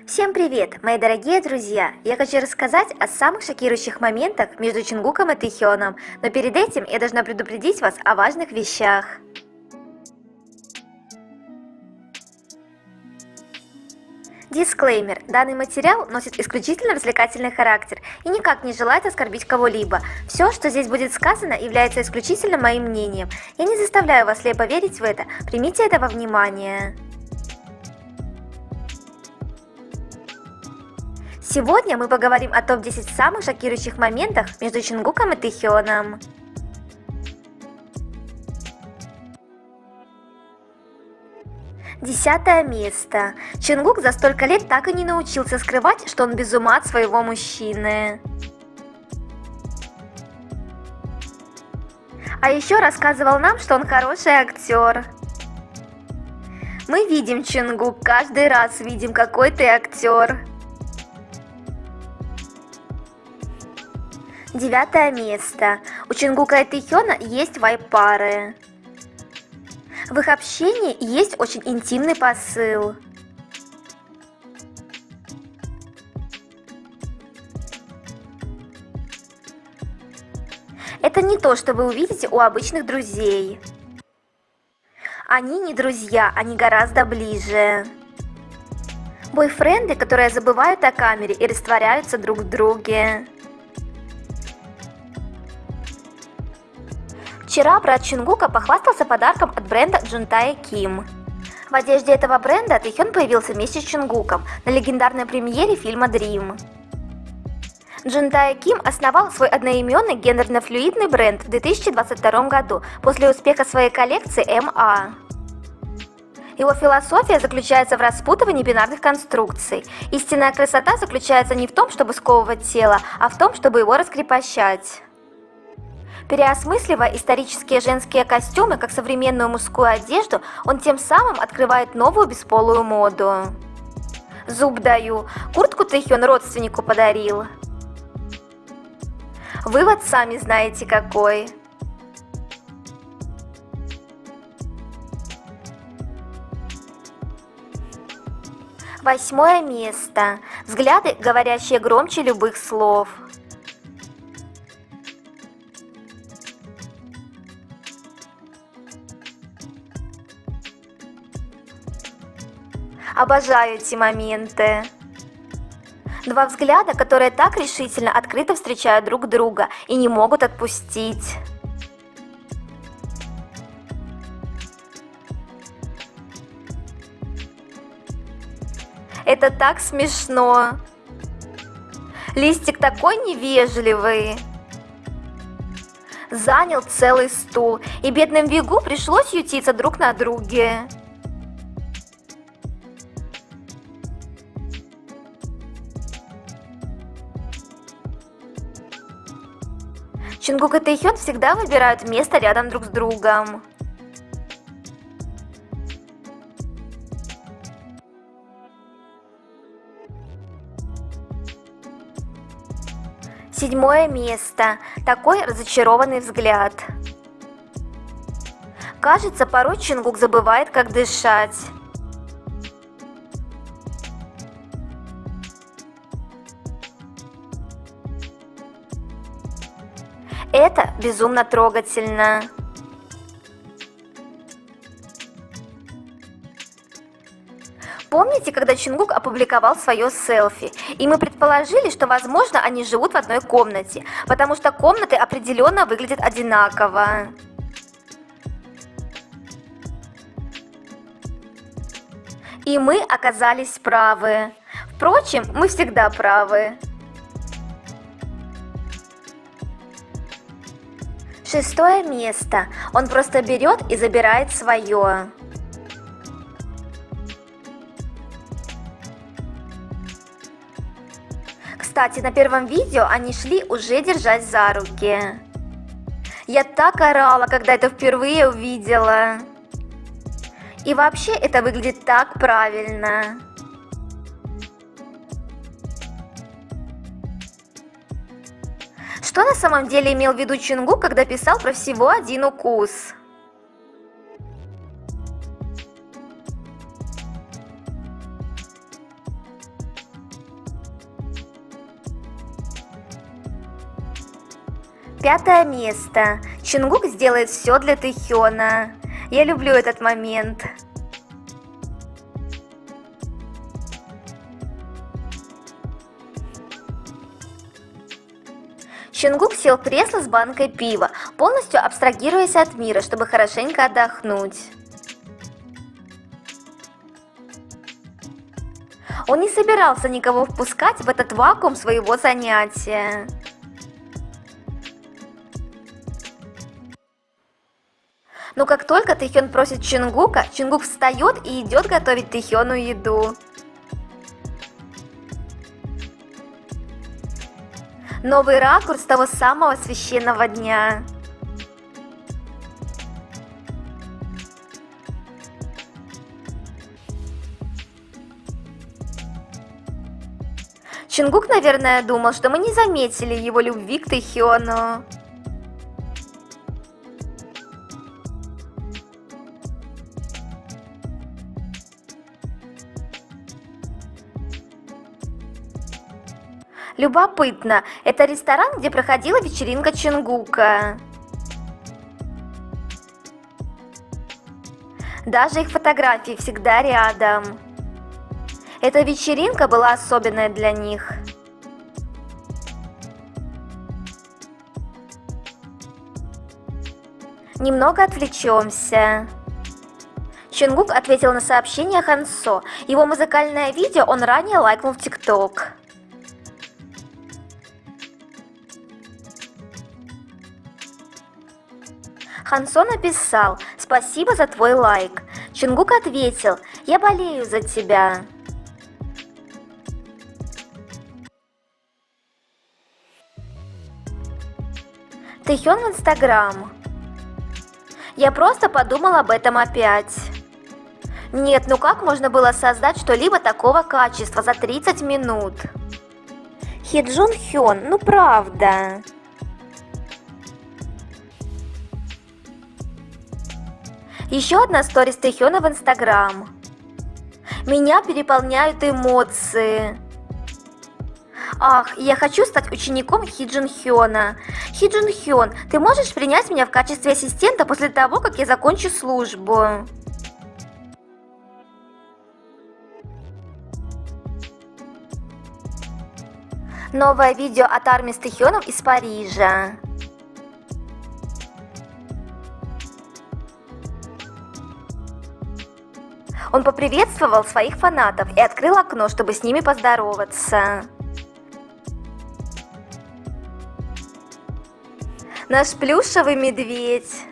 Всем привет, мои дорогие друзья! Я хочу рассказать о самых шокирующих моментах между Чингуком и Тэхёном, но перед этим я должна предупредить вас о важных вещах. Дисклеймер. Данный материал носит исключительно развлекательный характер и никак не желает оскорбить кого-либо. Все, что здесь будет сказано, является исключительно моим мнением. Я не заставляю вас слепо верить в это, примите это во внимание. Сегодня мы поговорим о топ-10 самых шокирующих моментах между Чингуком и Тэхёном. Десятое место. Чингук за столько лет так и не научился скрывать, что он без ума от своего мужчины. А еще рассказывал нам, что он хороший актер. Мы видим, Чингук, каждый раз видим, какой ты актер. Девятое место. У Чингука и Тэхёна есть вайб-пары. В их общении есть очень интимный посыл. Это не то, что вы увидите у обычных друзей. Они не друзья, они гораздо ближе. Бойфренды, которые забывают о камере и растворяются друг в друге. Вчера брат Чингука похвастался подарком от бренда Джунтая Ким. В одежде этого бренда Тэхён появился вместе с Чингуком на легендарной премьере фильма «Дрим». Джунтая Ким основал свой одноименный гендерно-флюидный бренд в 2022 году после успеха своей коллекции МА. Его философия заключается в распутывании бинарных конструкций. Истинная красота заключается не в том, чтобы сковывать тело, а в том, чтобы его раскрепощать. Переосмысливая исторические женские костюмы как современную мужскую одежду, он тем самым открывает новую бесполую моду. Зуб даю, куртку Тэхён родственнику подарил. Вывод сами знаете какой. Восьмое место. Взгляды, говорящие громче любых слов. Обожаю эти моменты. Два взгляда, которые так решительно открыто встречают друг друга и не могут отпустить. Это так смешно. Листик такой невежливый. Занял целый стул, и бедным Вигу пришлось ютиться друг на друге. Чингук и Тэхён всегда выбирают место рядом друг с другом. Седьмое место. Такой разочарованный взгляд. Кажется, порой Чингук забывает, как дышать. Это безумно трогательно. Помните, когда Чингук опубликовал свое селфи, и мы предположили, что, возможно, они живут в одной комнате, потому что комнаты определенно выглядят одинаково. И мы оказались правы. Впрочем, мы всегда правы. Шестое место. Он просто берет и забирает свое. Кстати, на первом видео они шли уже держась за руки. Я так орала, когда это впервые увидела. И вообще это выглядит так правильно. Что на самом деле имел в виду Чингук, когда писал про всего один укус? 5 место. Чунгук сделает все для Тэхёна. Я люблю этот момент. Чунгук сел в кресло с банкой пива, полностью абстрагируясь от мира, чтобы хорошенько отдохнуть. Он не собирался никого впускать в этот вакуум своего занятия. Но как только Тэхён просит Чунгука, Чунгук встает и идет готовить Тэхёну еду. Новый ракурс того самого священного дня. Чунгук, наверное, думал, что мы не заметили его любви к Тэхёну. Любопытно, это ресторан, где проходила вечеринка Чунгука. Даже их фотографии всегда рядом. Эта вечеринка была особенная для них. Немного отвлечемся. Чунгук ответил на сообщение Хансо. Его музыкальное видео он ранее лайкнул в ТикТок. Хансо написал: «Спасибо за твой лайк». Чунгук ответил: «Я болею за тебя». Тэхён в Инстаграм. Я просто подумал об этом опять. Нет, ну как можно было создать что-либо такого качества за 30 минут? Хиджун Хён, ну правда. Еще одна сторис Тэхёна в Инстаграм. Меня переполняют эмоции. Ах, я хочу стать учеником Хиджун Хёна. Хиджун Хён, ты можешь принять меня в качестве ассистента после того, как я закончу службу? Новое видео от армии с Тэхёном из Парижа. Он поприветствовал своих фанатов и открыл окно, чтобы с ними поздороваться. Наш плюшевый медведь.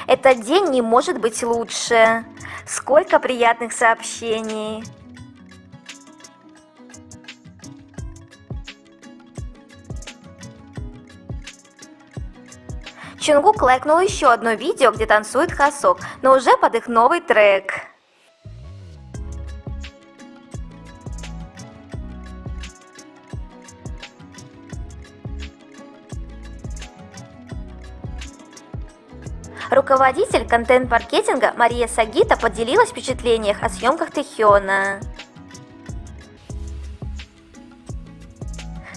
Этот день не может быть лучше. Сколько приятных сообщений. Чунгук лайкнул еще одно видео, где танцует Хасок, но уже под их новый трек. Руководитель контент-маркетинга Мария Сагита поделилась в впечатлениях о съемках Тэхёна.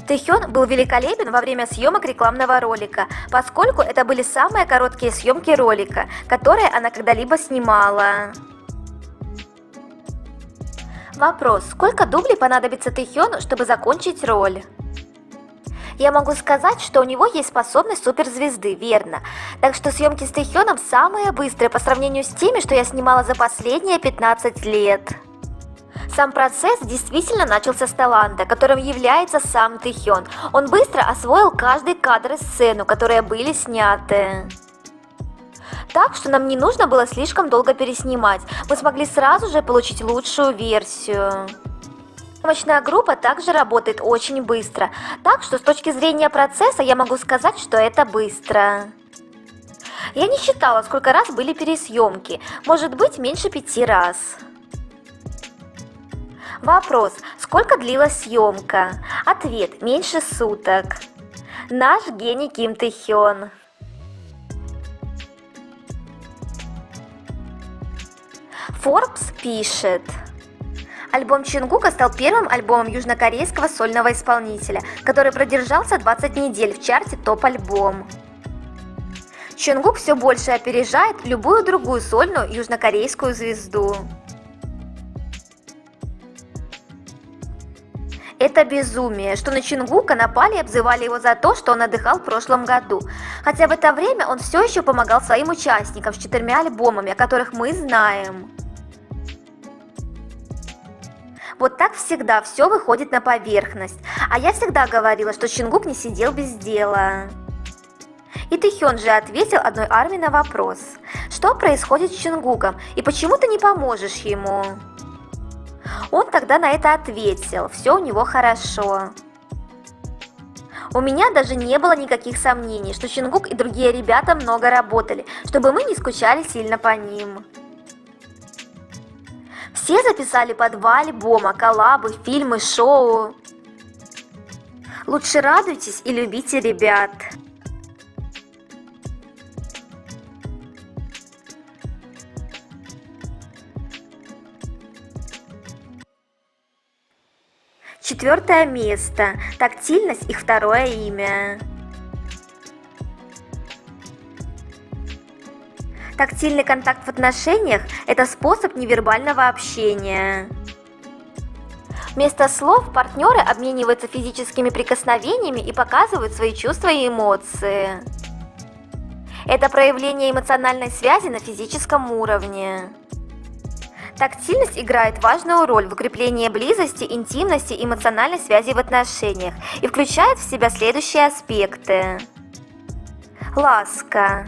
Тэхён был великолепен во время съемок рекламного ролика, поскольку это были самые короткие съемки ролика, которые она когда-либо снимала. Вопрос: сколько дублей понадобится Тэхёну, чтобы закончить роль? Я могу сказать, что у него есть способность суперзвезды, верно. Так что съемки с Тэхёном самые быстрые по сравнению с теми, что я снимала за последние 15 лет. Сам процесс действительно начался с таланта, которым является сам Тэхён. Он быстро освоил каждый кадр и сцену, которые были сняты. Так что нам не нужно было слишком долго переснимать, мы смогли сразу же получить лучшую версию. Съемочная группа также работает очень быстро, так что с точки зрения процесса я могу сказать, что это быстро. Я не считала, сколько раз были пересъемки, может быть меньше 5 раз. Вопрос: сколько длилась съемка? Ответ: меньше суток. Наш гений Ким Тэхён. Forbes пишет: Альбом Чонгука стал первым альбомом южнокорейского сольного исполнителя, который продержался 20 недель в чарте топ-альбом. Чонгук все больше опережает любую другую сольную южнокорейскую звезду. Это безумие, что на Чонгука напали и обзывали его за то, что он отдыхал в прошлом году. Хотя в это время он все еще помогал своим участникам с 4 альбомами, о которых мы знаем. Вот так всегда все выходит на поверхность. А я всегда говорила, что Чонгук не сидел без дела. И Тэхён же ответил одной армии на вопрос: что происходит с Чонгуком и почему ты не поможешь ему? Он тогда на это ответил: все у него хорошо. У меня даже не было никаких сомнений, что Чонгук и другие ребята много работали, чтобы мы не скучали сильно по ним. Все записали по 2 альбома, коллабы, фильмы, шоу. Лучше радуйтесь и любите ребят. Четвертое место. Тактильность — их второе имя. Тактильный контакт в отношениях – это способ невербального общения. Вместо слов партнеры обмениваются физическими прикосновениями и показывают свои чувства и эмоции. Это проявление эмоциональной связи на физическом уровне. Тактильность играет важную роль в укреплении близости, интимности и эмоциональной связи в отношениях и включает в себя следующие аспекты. Ласка.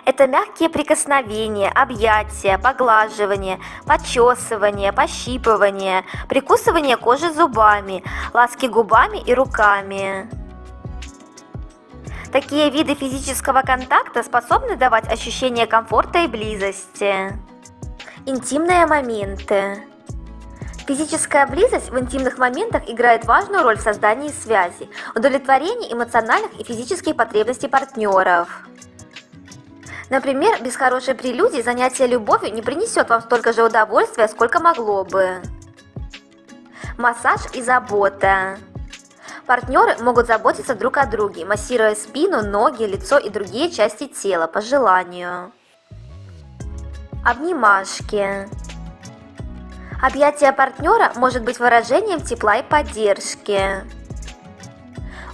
Это мягкие прикосновения, объятия, поглаживание, почесывание, пощипывание, прикусывание кожи зубами, ласки губами и руками. Такие виды физического контакта способны давать ощущение комфорта и близости. Интимные моменты. Физическая близость в интимных моментах играет важную роль в создании связи, удовлетворении эмоциональных и физических потребностей партнеров. Например, без хорошей прелюдии занятие любовью не принесет вам столько же удовольствия, сколько могло бы. Массаж и забота. Партнеры могут заботиться друг о друге, массируя спину, ноги, лицо и другие части тела по желанию. Обнимашки. Объятие партнера может быть выражением тепла и поддержки.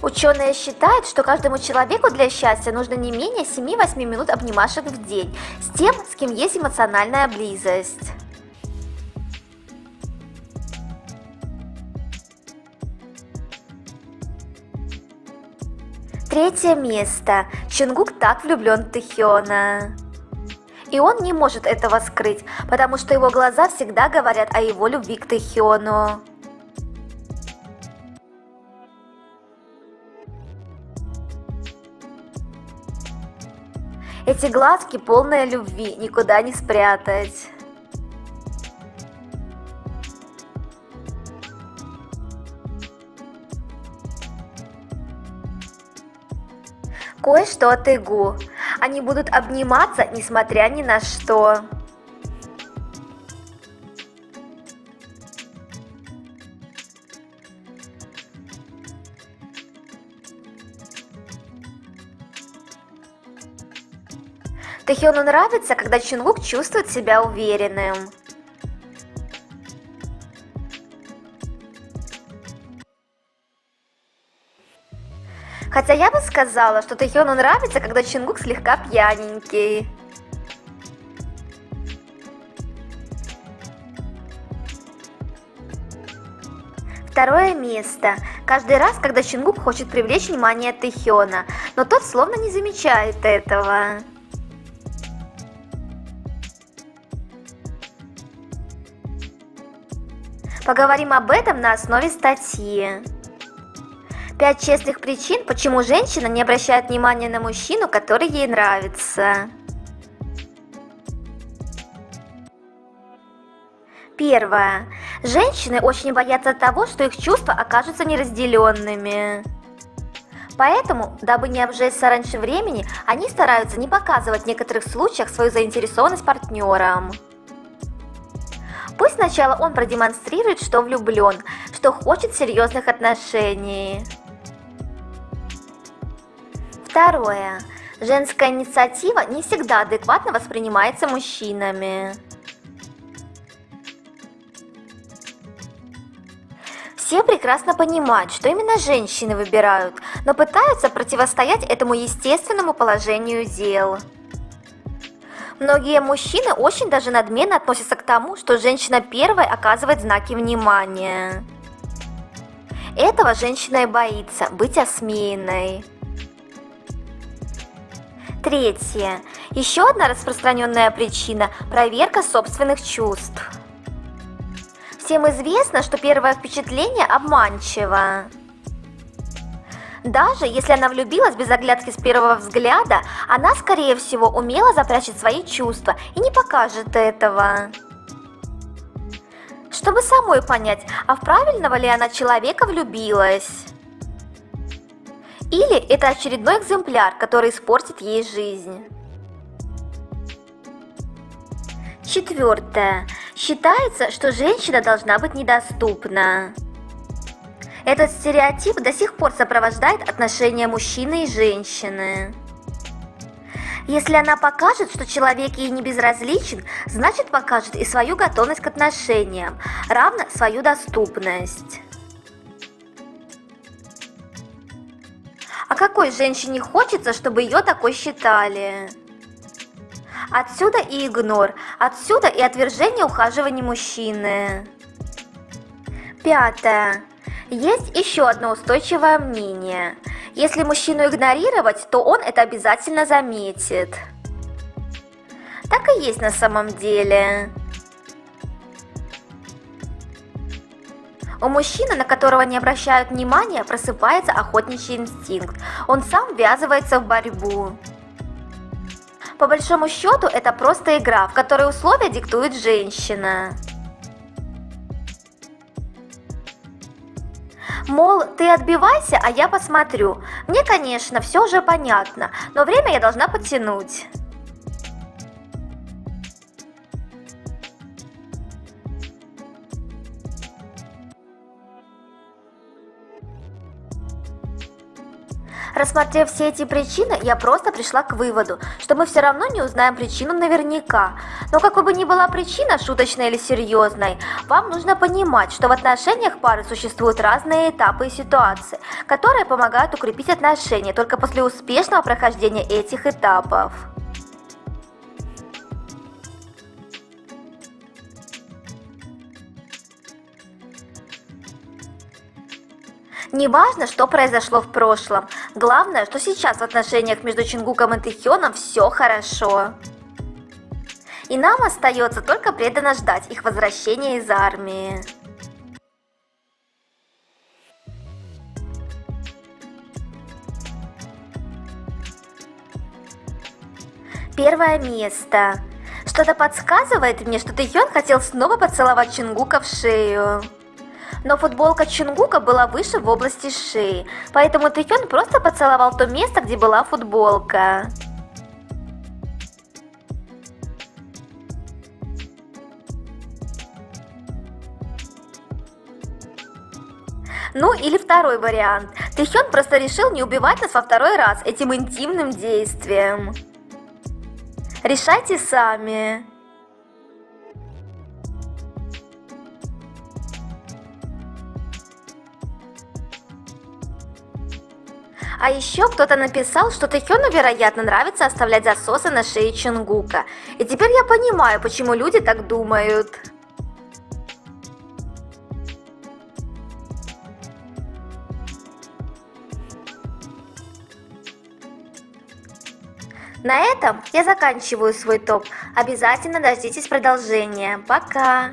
Ученые считают, что каждому человеку для счастья нужно не менее 7-8 минут обнимашек в день с тем, с кем есть эмоциональная близость. Третье место. Чонгук так влюблен в Тэхёна. И он не может этого скрыть, потому что его глаза всегда говорят о его любви к Тэхёну. Эти глазки полные любви, никуда не спрятать. Кое-что от Игу. Они будут обниматься, несмотря ни на что. Тэхёну нравится, когда Чонгук чувствует себя уверенным. Хотя я бы сказала, что Тэхёну нравится, когда Чонгук слегка пьяненький. Второе место. Каждый раз, когда Чонгук хочет привлечь внимание Тэхёна, но тот словно не замечает этого. Поговорим об этом на основе статьи. 5 честных причин, почему женщина не обращает внимания на мужчину, который ей нравится. Первое. Женщины очень боятся того, что их чувства окажутся неразделенными. Поэтому, дабы не обжечься раньше времени, они стараются не показывать в некоторых случаях свою заинтересованность партнерам. Пусть сначала он продемонстрирует, что влюблен, что хочет серьезных отношений. Второе. Женская инициатива не всегда адекватно воспринимается мужчинами. Все прекрасно понимают, что именно женщины выбирают, но пытаются противостоять этому естественному положению дел. Многие мужчины очень даже надменно относятся к тому, что женщина первой оказывает знаки внимания. Этого женщина и боится – быть осмеянной. Третье. Еще одна распространенная причина – проверка собственных чувств. Всем известно, что первое впечатление обманчиво. Даже если она влюбилась без оглядки с первого взгляда, она, скорее всего, умело запрячет свои чувства и не покажет этого. Чтобы самой понять, а в правильного ли она человека влюбилась. Или это очередной экземпляр, который испортит ей жизнь. Четвертое. Считается, что женщина должна быть недоступна. Этот стереотип до сих пор сопровождает отношения мужчины и женщины. Если она покажет, что человек ей не безразличен, значит покажет и свою готовность к отношениям, равно свою доступность. А какой женщине хочется, чтобы ее такой считали? Отсюда и игнор, отсюда и отвержение ухаживаний мужчины. Пятое. Есть еще одно устойчивое мнение. Если мужчину игнорировать, то он это обязательно заметит. Так и есть на самом деле. У мужчины, на которого не обращают внимания, просыпается охотничий инстинкт. Он сам ввязывается в борьбу. По большому счету, это просто игра, в которой условия диктует женщина. Мол, ты отбивайся, а я посмотрю. Мне, конечно, все уже понятно, но время я должна подтянуть. Рассмотрев все эти причины, я просто пришла к выводу, что мы все равно не узнаем причину наверняка. Но какой бы ни была причина, шуточной или серьезной, вам нужно понимать, что в отношениях пары существуют разные этапы и ситуации, которые помогают укрепить отношения только после успешного прохождения этих этапов. Не важно, что произошло в прошлом. Главное, что сейчас в отношениях между Чингуком и Тэхёном все хорошо. И нам остается только преданно ждать их возвращения из армии. Первое место. Что-то подсказывает мне, что Тэхён хотел снова поцеловать Чингука в шею. Но футболка Чингука была выше в области шеи, поэтому Тэхён просто поцеловал то место, где была футболка. Ну или второй вариант. Тэхён просто решил не убивать нас во второй раз этим интимным действием. Решайте сами. А еще кто-то написал, что Тэхёну, вероятно, нравится оставлять засосы на шее Чингука. И теперь я понимаю, почему люди так думают. На этом я заканчиваю свой топ. Обязательно дождитесь продолжения. Пока!